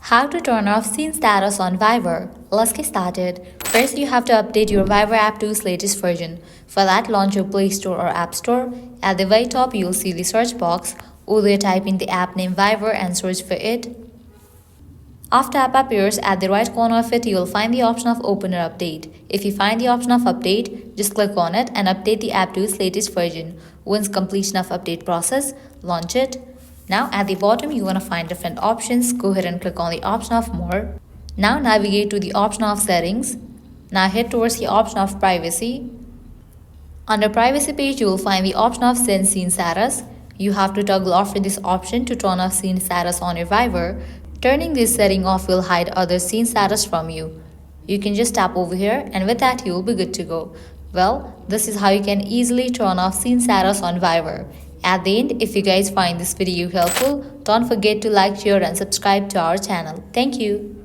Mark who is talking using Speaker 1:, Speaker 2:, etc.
Speaker 1: How to turn off scene status on Viber. Let's get started. First, you have to update your Viber app to its latest version. For that, launch your Play Store or App Store. At the very top, you'll see the search box. Either type in the app name Viber and search for it. After app appears, at the right corner of it, you will find the option of Open or Update. If you find the option of Update, just click on it and update the app to its latest version. Once completion of update process, launch it. Now at the bottom, you want to find different options. Go ahead and click on the option of More. Now navigate to the option of Settings. Now head towards the option of Privacy. Under Privacy page, you will find the option of Send Scene Status. You have to toggle off for this option to turn off scene status on your Viber. Turning this setting off will hide other scene status from you. You can just tap over here and with that you will be good to go. Well, this is how you can easily turn off scene status on Viber. At the end, if you guys find this video helpful, don't forget to like, share and subscribe to our channel. Thank you.